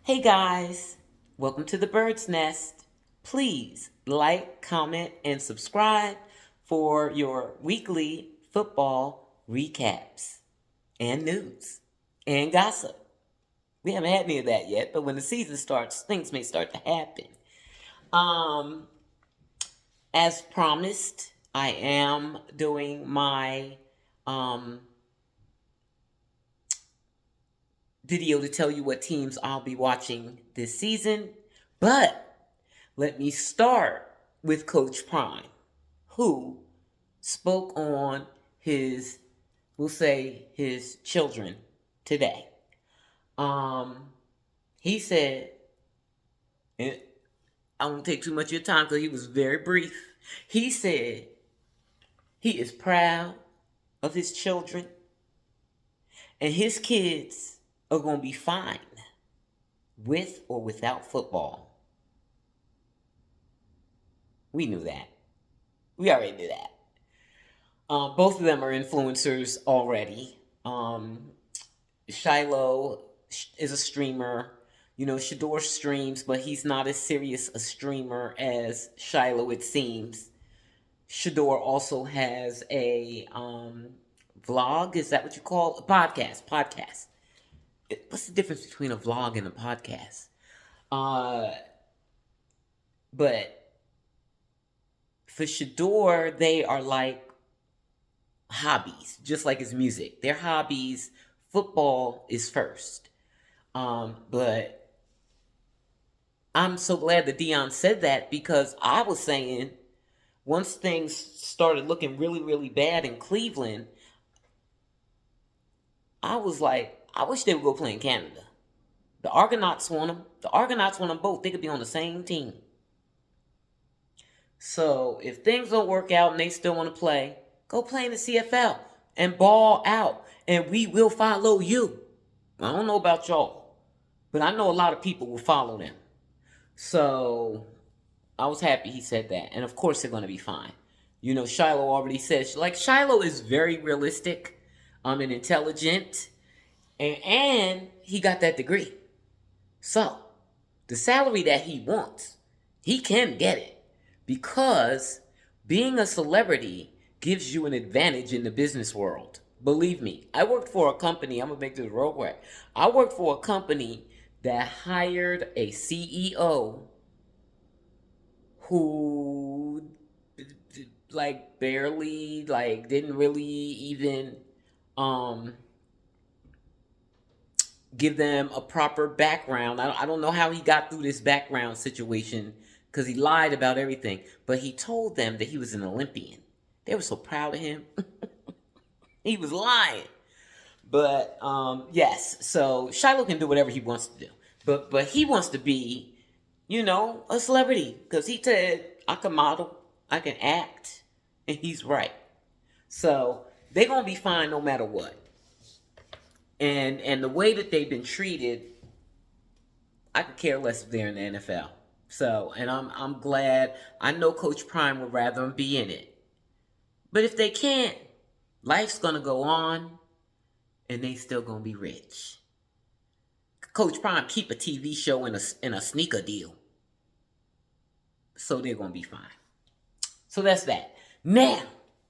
Hey guys, welcome to the Bird's Nest. Please like, comment, and subscribe for your weekly football recaps and news and gossip. We haven't had any of that yet, but when the season starts, things may start to happen. Um, as promised, I am doing my um, video to tell you what teams I'll be watching this season, but let me start with Coach Prime, who spoke on his, we'll say, his children today. Um, he said, and I won't take too much of your time because he was very brief. He said he is proud of his children and his kids are going to be fine with or without football. We knew that. We already knew that. Both of them are influencers already. Shilo is a streamer. Shedeur streams, but he's not as serious a streamer as Shilo, it seems. Shedeur also has a vlog. Is that what you call a podcast? Podcast. What's the difference between a vlog and a podcast? But for Shedeur, they are like hobbies, just like his music. Their hobbies, football is first. But I'm so glad that Deion said that because I was saying once things started looking really, really bad in Cleveland, I was like, I wish they would go play in Canada. The Argonauts want them. The Argonauts want them both. They could be on the same team. So if things don't work out and they still want to play, go play in the CFL and ball out, and we will follow you. I don't know about y'all, but I know a lot of people will follow them. So I was happy he said that. And of course they're going to be fine. Shilo already says, like, Shilo is very realistic and intelligent, and he got that degree. So the salary that he wants, he can get it because being a celebrity gives you an advantage in the business world. Believe me, I worked for a company, I'm going to make this real quick. I worked for a company that hired a CEO who barely didn't really even give them a proper background. I don't know how he got through this background situation because he lied about everything, but he told them that he was an Olympian. They were so proud of him. He was lying. But yes, so Shiloh can do whatever he wants to do. But he wants to be, a celebrity. Because he said, I can model, I can act, and he's right. So they're going to be fine no matter what. And the way that they've been treated, I could care less if they're in the NFL. So, and I'm glad. I know Coach Prime would rather them be in it. But if they can't, life's going to go on, and they still going to be rich. Coach Prime keep a TV show in a sneaker deal. So they're going to be fine. So that's that. Now,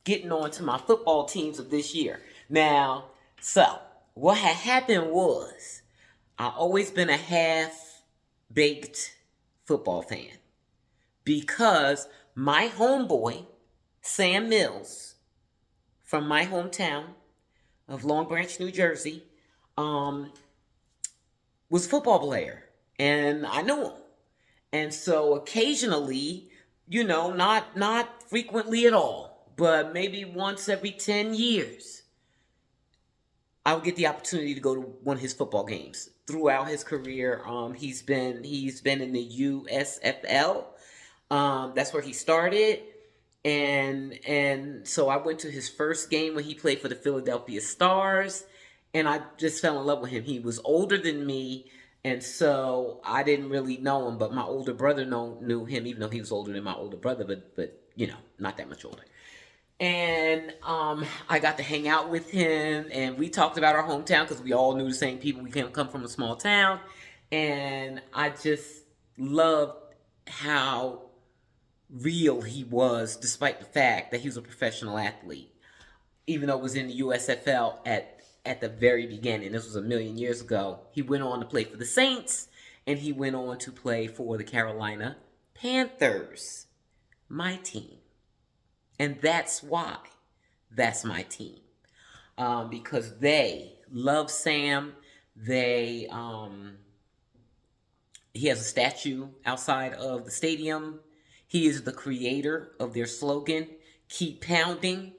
getting on to my football teams of this year. Now, so what had happened was I've always been a half-baked football fan because my homeboy, Sam Mills, from my hometown of Long Branch, New Jersey, was a football player, and I knew him. And so occasionally, not frequently at all, but maybe once every 10 years, I would get the opportunity to go to one of his football games. Throughout his career, he's been in the USFL. That's where he started. And so I went to his first game when he played for the Philadelphia Stars, and I just fell in love with him. He was older than me, and so I didn't really know him, but my older brother knew him, even though he was older than my older brother, but not that much older. And I got to hang out with him, and we talked about our hometown because we all knew the same people. We come from a small town, And I just loved how real he was, despite the fact that he was a professional athlete. Even though it was in the USFL at the very beginning, this was a million years ago. He went on to play for the Saints, and he went on to play for the Carolina Panthers, my team. And that's why that's my team. Because they love Sam. They he has a statue outside of the stadium. He is the creator of their slogan, "Keep Pounding."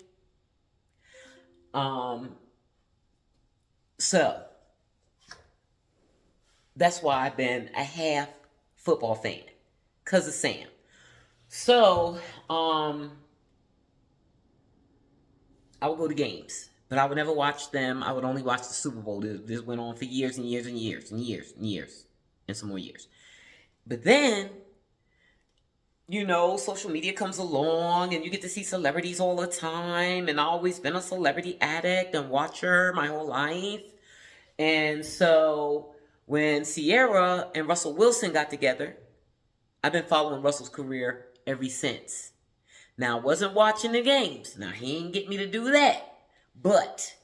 So that's why I've been a half football fan, because of Sam. So I would go to games, but I would never watch them. I would only watch the Super Bowl. This went on for years and years and years and years and years and some more years. But then, social media comes along and you get to see celebrities all the time. And I've always been a celebrity addict and watcher my whole life. And so when Sierra and Russell Wilson got together, I've been following Russell's career ever since. Now, I wasn't watching the games. Now, he didn't get me to do that. But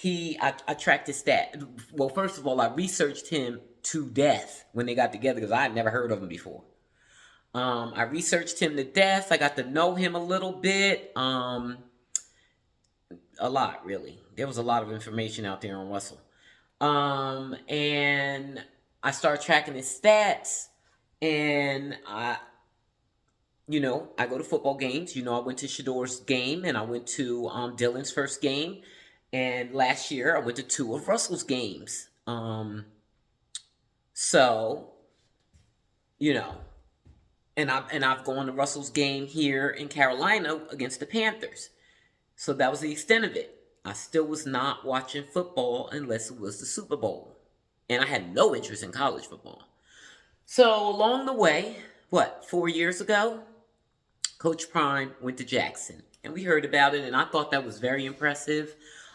I tracked his stat. Well, first of all, I researched him to death when they got together because I had never heard of him before. I researched him to death. I got to know him a little bit. A lot, really. There was a lot of information out there on Russell. And I started tracking his stats. And I go to football games. I went to Shedeur's game, and I went to Dylan's first game. And last year, I went to 2 of Russell's games. And I've gone to Russell's game here in Carolina against the Panthers. So that was the extent of it. I still was not watching football unless it was the Super Bowl. And I had no interest in college football. So along the way, 4 years ago, Coach Prime went to Jackson. And we heard about it, and I thought that was very impressive.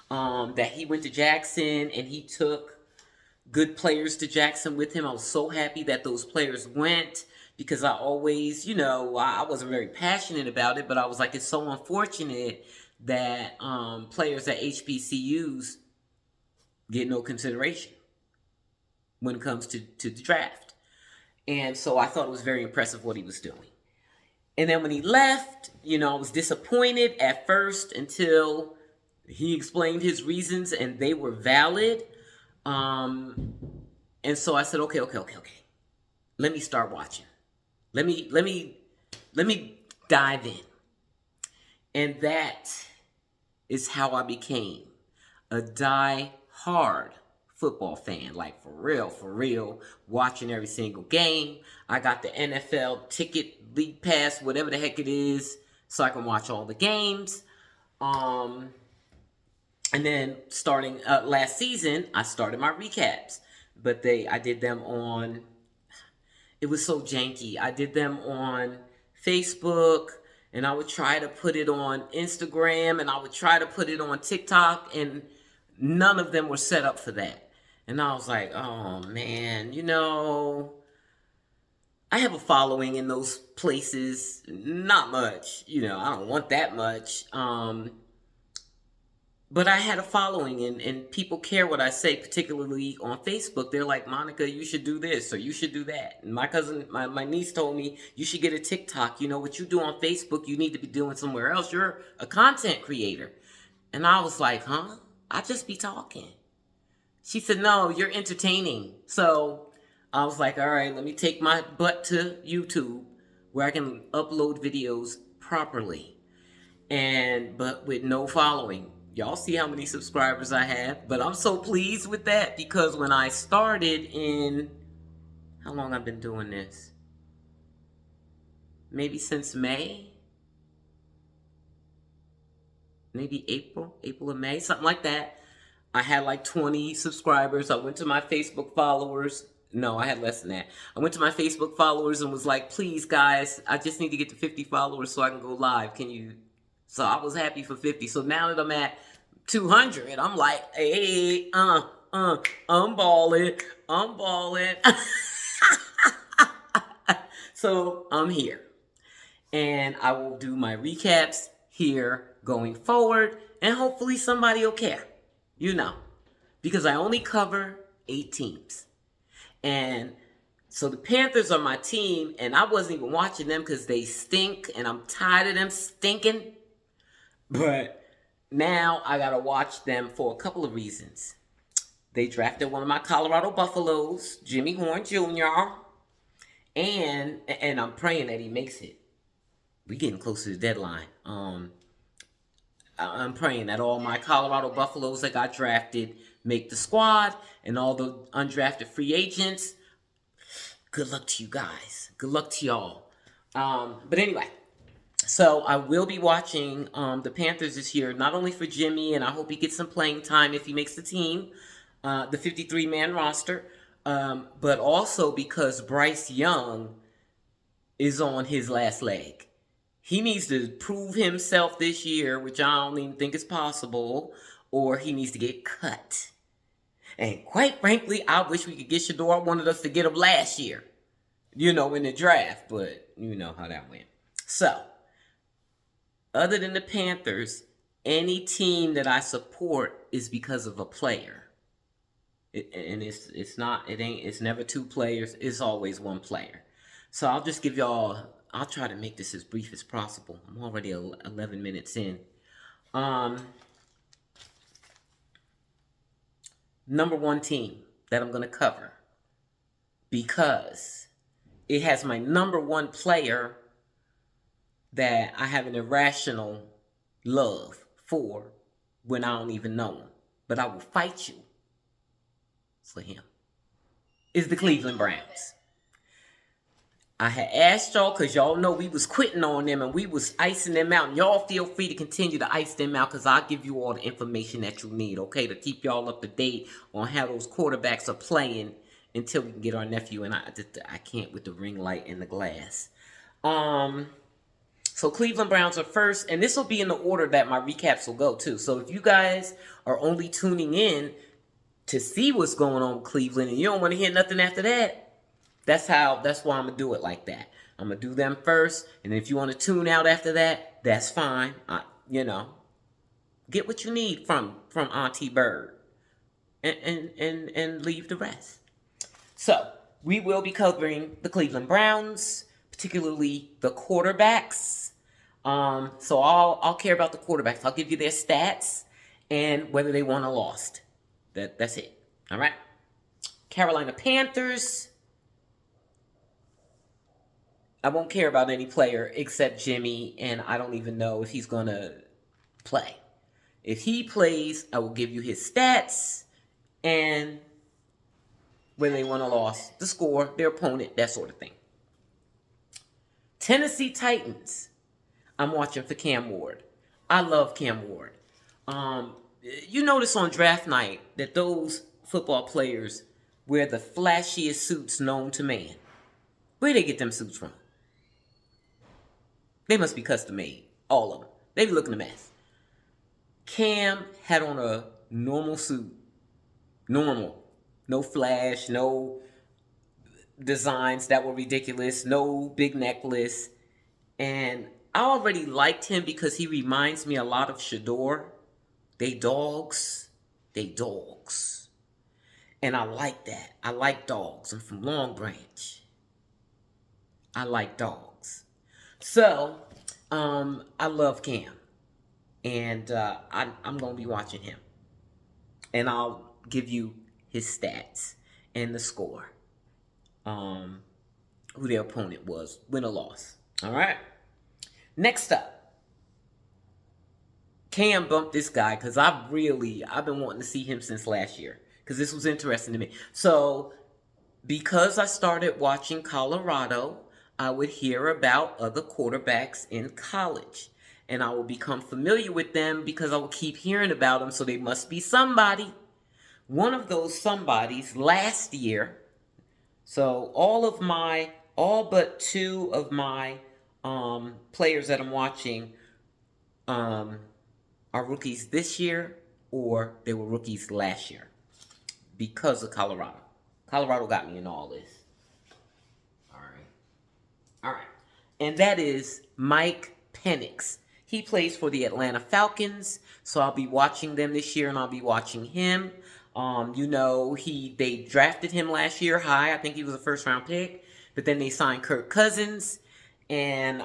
That he went to Jackson and he took good players to Jackson with him. I was so happy that those players went, because I always, I wasn't very passionate about it, but I was like, it's so unfortunate that players at HBCUs get no consideration when it comes to the draft. And so I thought it was very impressive what he was doing. And then when he left, I was disappointed at first until he explained his reasons and they were valid. And so I said, okay. Let me start watching. Let me dive in. And that is how I became a die-hard football fan. Like, for real, watching every single game. I got the NFL ticket, league pass, whatever the heck it is, so I can watch all the games. And then starting last season, I started my recaps. But I did them on, it was so janky. I did them on Facebook, and I would try to put it on Instagram, and I would try to put it on TikTok, and none of them were set up for that. And I was like, oh man, I have a following in those places. Not much, I don't want that much. But I had a following, and people care what I say, particularly on Facebook. They're like, Monica, you should do this, or you should do that. And my niece told me, you should get a TikTok. What you do on Facebook, you need to be doing somewhere else. You're a content creator. And I was like, huh? I just be talking. She said, no, you're entertaining. So I was like, all right, let me take my butt to YouTube where I can upload videos properly. But with no following. Y'all see how many subscribers I have, but I'm so pleased with that, because when I started how long I've been doing this? Maybe since May? Maybe April or May, something like that. I had like 20 subscribers. I went to my Facebook followers. No, I had less than that. I went to my Facebook followers and was like, please guys, I just need to get to 50 followers so I can go live. So I was happy for 50. So now that I'm at 200, I'm like, hey, I'm balling. I'm balling. So I'm here. And I will do my recaps here going forward. And hopefully somebody will care. You know. Because I only cover 8 teams. And so the Panthers are my team. And I wasn't even watching them because they stink. And I'm tired of them stinking. But now I got to watch them for a couple of reasons. They drafted one of my Colorado Buffaloes, Jimmy Horn Jr., and I'm praying that he makes it. We're getting close to the deadline. I'm praying that all my Colorado Buffaloes that got drafted make the squad, and all the undrafted free agents. Good luck to you guys. Good luck to y'all. But anyway, so I will be watching the Panthers this year, not only for Jimmy, and I hope he gets some playing time if he makes the team, the 53-man roster, but also because Bryce Young is on his last leg. He needs to prove himself this year, which I don't even think is possible, or he needs to get cut. And quite frankly, I wish we could get Shedeur. I wanted us to get him last year, in the draft, but you know how that went. So, other than the Panthers, any team that I support is because of a player. It's never 2 players. It's always 1 player. So I'll just give y'all, I'll try to make this as brief as possible. I'm already 11 minutes in. Number 1 team that I'm going to cover, because it has my number 1 player that I have an irrational love for when I don't even know him. But I will fight you for him. Is the Cleveland Browns. I had asked y'all because y'all know we was quitting on them and we was icing them out. And y'all feel free to continue to ice them out because I'll give you all the information that you need, okay, to keep y'all up to date on how those quarterbacks are playing until we can get our nephew. And I can't with the ring light and the glass. So Cleveland Browns are first, and this will be in the order that my recaps will go too. So if you guys are only tuning in to see what's going on with Cleveland and you don't want to hear nothing after that, that's why I'm going to do it like that. I'm going to do them first, and if you want to tune out after that, that's fine. Get what you need from Auntie Bird and leave the rest. So, we will be covering the Cleveland Browns, particularly the quarterbacks. So I'll care about the quarterbacks. I'll give you their stats and whether they won or lost. That's it. All right? Carolina Panthers. I won't care about any player except Jimmy, and I don't even know if he's going to play. If he plays, I will give you his stats and whether they won or lost, the score, their opponent, that sort of thing. Tennessee Titans. I'm watching for Cam Ward. I love Cam Ward. You notice on draft night that those football players wear the flashiest suits known to man. Where they get them suits from? They must be custom made. All of them. They be looking a mess. Cam had on a normal suit. Normal. No flash, no designs that were ridiculous, no big necklace. And I already liked him because he reminds me a lot of Shedeur. They dogs. And I like that. I like dogs. I'm from Long Branch. I like dogs. So, I love Cam. And I'm going to be watching him. And I'll give you his stats and the score. Who their opponent was. Win or loss. All right? Next up. Cam bumped this guy because I've been wanting to see him since last year. Because this was interesting to me. So, because I started watching Colorado, I would hear about other quarterbacks in college. And I will become familiar with them because I will keep hearing about them. So they must be somebody. One of those somebodies last year. So all but 2 of my players that I'm watching are rookies this year or they were rookies last year. because of Colorado. Colorado got me in all this. All right. All right. And that is Mike Penix. He plays for the Atlanta Falcons, so I'll be watching them this year, and I'll be watching him. They drafted him last year high. I think he was a first-round pick, but then they signed Kirk Cousins, and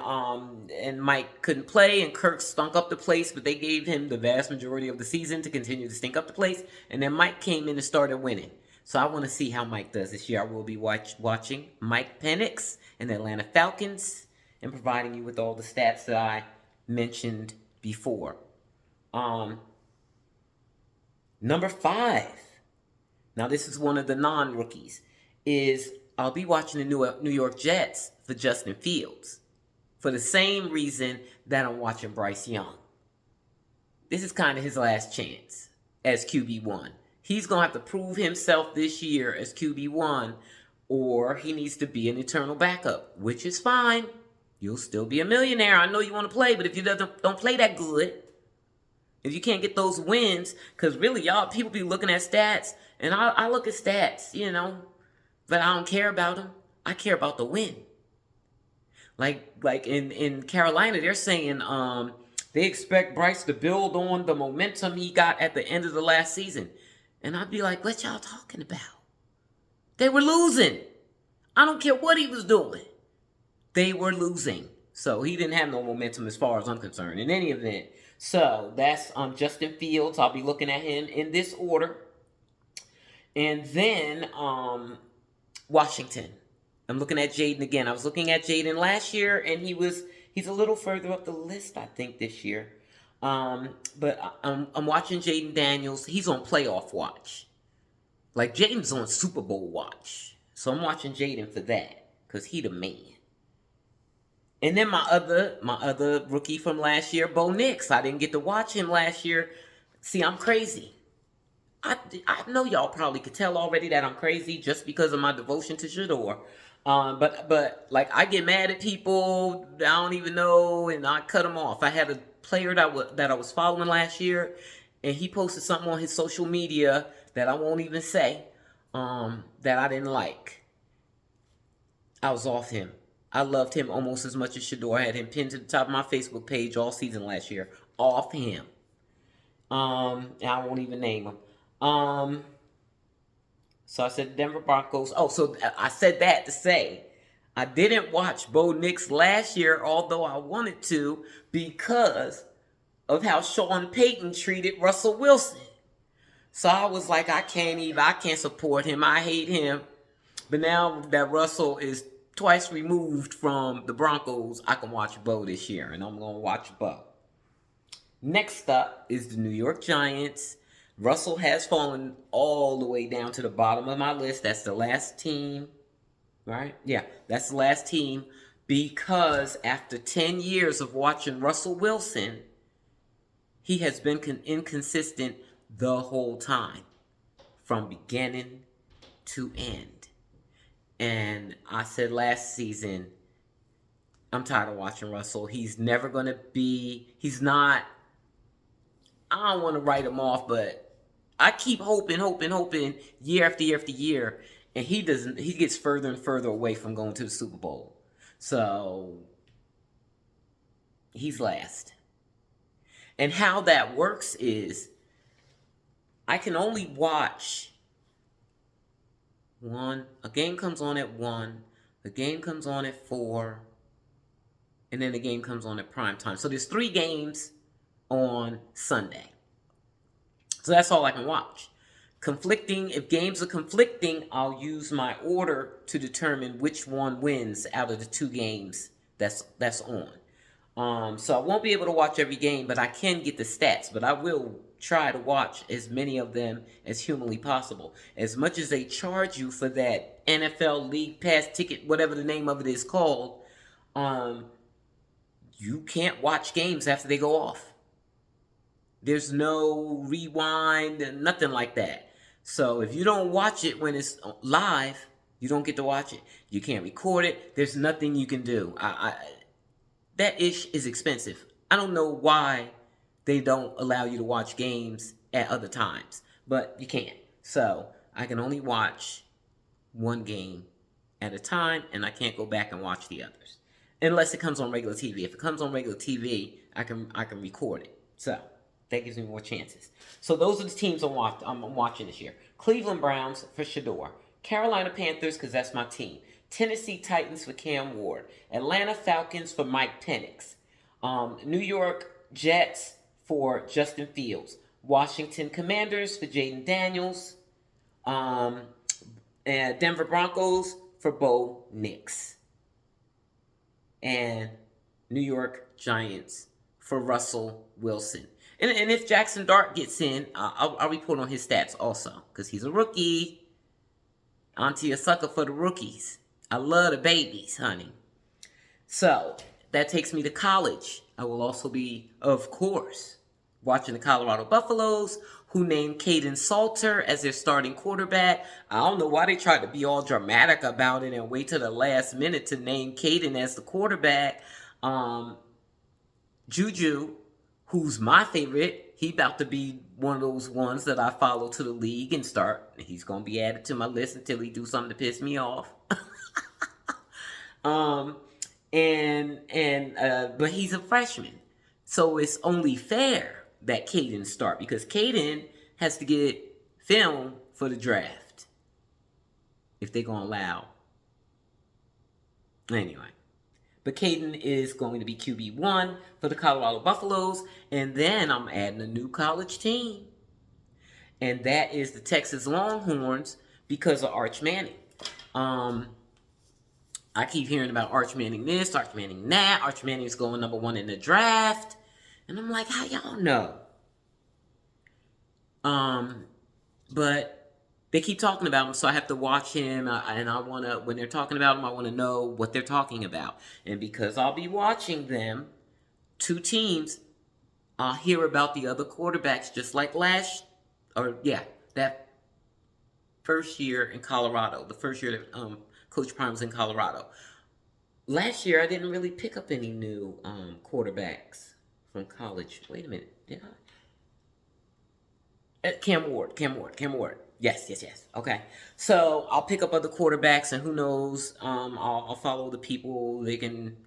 Mike couldn't play, and Kirk stunk up the place, but they gave him the vast majority of the season to continue to stink up the place, and then Mike came in and started winning. So I want to see how Mike does this year. I will be watching Mike Penix and the Atlanta Falcons and providing you with all the stats that I mentioned before. Number 5. Now this is one of the non-rookies. I'll be watching the New York Jets for Justin Fields for the same reason that I'm watching Bryce Young. This is kind of his last chance as QB1. He's going to have to prove himself this year as QB1, or he needs to be an eternal backup, which is fine. You'll still be a millionaire. I know you want to play, but if you don't play that good, if you can't get those wins, because really, y'all, people be looking at stats, and I look at stats, but I don't care about them. I care about the win. Like in Carolina, they're saying they expect Bryce to build on the momentum he got at the end of the last season. And I'd be like, what y'all talking about? They were losing. I don't care what he was doing. They were losing. So he didn't have no momentum as far as I'm concerned in any event. So that's Justin Fields. I'll be looking at him in this order. And then Washington. I'm looking at Jaden again. I was looking at Jaden last year, and he's a little further up the list, I think, this year. But I'm watching Jaden Daniels. He's on playoff watch. Like, Jaden's on Super Bowl watch. So I'm watching Jaden for that, because he the man. And then my other rookie from last year, Bo Nix. I didn't get to watch him last year. See, I'm crazy. I know y'all probably could tell already that I'm crazy just because of my devotion to Shedeur. But like, I get mad at people I don't even know, and I cut them off. I had a player that I was following last year, and he posted something on his social media that I won't even say, that I didn't like. I was off him. I loved him almost as much as Shedeur. I had him pinned to the top of my Facebook page all season last year. Off him. I won't even name him. So I said Denver Broncos. Oh, so I said that to say I didn't watch Bo Nix last year, although I wanted to, because of how Sean Payton treated Russell Wilson. So I was like, I can't support him. I hate him. But now that Russell is twice removed from the Broncos, I can watch Bo this year, and I'm going to watch Bo. Next up is the New York Giants. Russell has fallen all the way down to the bottom of my list. That's the last team, right? Yeah, that's the last team, because after 10 years of watching Russell Wilson, he has been inconsistent the whole time, from beginning to end. And I said last season, I'm tired of watching Russell. He's never going to be, I don't want to write him off, but I keep hoping year after year after year, and he gets further and further away from going to the Super Bowl. So he's last. And how that works is I can only watch a game comes on at 1, the game comes on at 4, and then the game comes on at prime time. So there's 3 games on Sunday. So that's all I can watch. If games are conflicting, I'll use my order to determine which one wins out of the 2 games that's on. So I won't be able to watch every game, but I can get the stats. But I will try to watch as many of them as humanly possible. As much as they charge you for that NFL League Pass ticket, whatever the name of it is called, you can't watch games after they go off. There's no rewind and nothing like that. So if you don't watch it when it's live, you don't get to watch it. You can't record it. There's nothing you can do. That ish is expensive. I don't know why they don't allow you to watch games at other times, but you can't. So I can only watch one game at a time, and I can't go back and watch the others unless it comes on regular TV. If it comes on regular TV, I can record it. So that gives me more chances. So those are the teams I'm watching this year. Cleveland Browns for Shedeur. Carolina Panthers, because that's my team. Tennessee Titans for Cam Ward. Atlanta Falcons for Mike Penix. New York Jets for Justin Fields. Washington Commanders for Jaden Daniels. And Denver Broncos for Bo Nix. And New York Giants for Russell Wilson. And if Jackson Dart gets in, I'll report on his stats also, because he's a rookie. Auntie a sucker for the rookies. I love the babies, honey. So that takes me to college. I will also be, of course, watching the Colorado Buffaloes, who named Caden Salter as their starting quarterback. I don't know why they tried to be all dramatic about it and wait till the last minute to name Caden as the quarterback. Juju, who's my favorite, he about to be one of those ones that I follow to the league and start. He's going to be added to my list until he do something to piss me off. But he's a freshman. So it's only fair that Caden start, because Caden has to get film for the draft if they're going to allow. Anyway. But Caden is going to be QB1 for the Colorado Buffaloes. And then I'm adding a new college team. And that is the Texas Longhorns, because of Arch Manning. I keep hearing about Arch Manning this, Arch Manning that. Arch Manning's going number 1 in the draft. And I'm like, how y'all know? But they keep talking about him, so I have to watch him, and I want to, when they're talking about him, I want to know what they're talking about. And because I'll be watching them, 2 teams, I'll hear about the other quarterbacks, just like that first year in Colorado, the first year that Coach Prime was in Colorado. Last year, I didn't really pick up any new quarterbacks from college. Wait a minute, did I? Cam Ward. Yes. Okay. So I'll pick up other quarterbacks, and who knows, I'll follow the people. They can,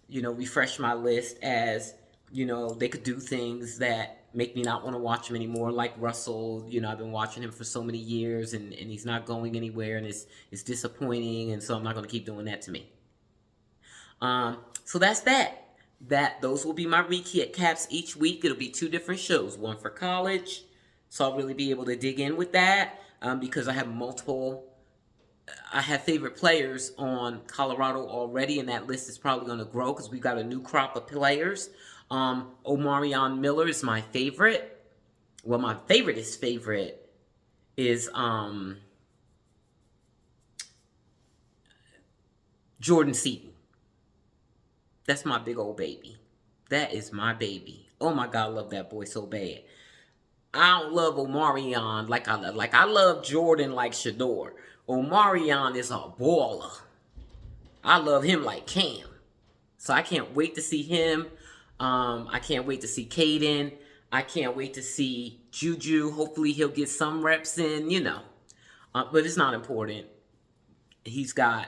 refresh my list as, they could do things that make me not want to watch him anymore. Like Russell, I've been watching him for so many years, and he's not going anywhere, and it's disappointing, and so I'm not going to keep doing that to me. So that's that. Those will be my recaps each week. It'll be 2 different shows, one for college. So I'll really be able to dig in with that because I have favorite players on Colorado already, and that list is probably going to grow because we've got a new crop of players. Omarion Miller is my favorite. Well, my favorite is Jordan Seaton. That's my big old baby. That is my baby. Oh my God, I love that boy so bad. I don't love Omarion like I love Jordan like Shedeur. Omarion is a baller. I love him like Cam. So I can't wait to see him. I can't wait to see Caden. I can't wait to see Juju. Hopefully he'll get some reps in, But it's not important. He's got,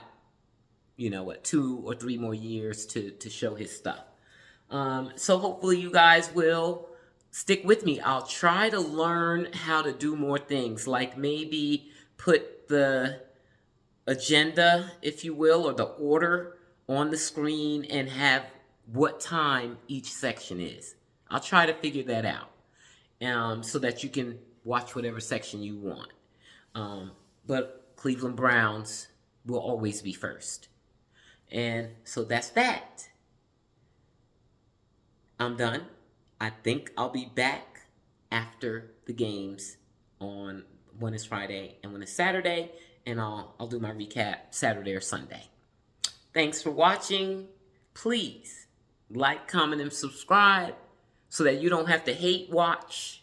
2 or 3 more years to show his stuff. So hopefully you guys will stick with me. I'll try to learn how to do more things, like maybe put the agenda, if you will, or the order on the screen and have what time each section is. I'll try to figure that out so that you can watch whatever section you want. But Cleveland Browns will always be first. And so that's that. I'm done. I think I'll be back after the games on when it's Friday and when it's Saturday, and I'll do my recap Saturday or Sunday. Thanks for watching. Please like, comment, and subscribe so that you don't have to hate watch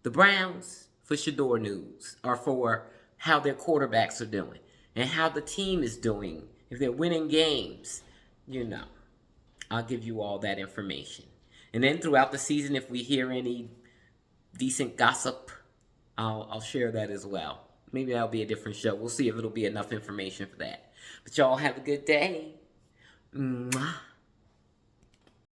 the Browns for Shedeur news or for how their quarterbacks are doing and how the team is doing. If they're winning games, I'll give you all that information. And then throughout the season, if we hear any decent gossip, I'll share that as well. Maybe that'll be a different show. We'll see if it'll be enough information for that. But y'all have a good day. Mwah.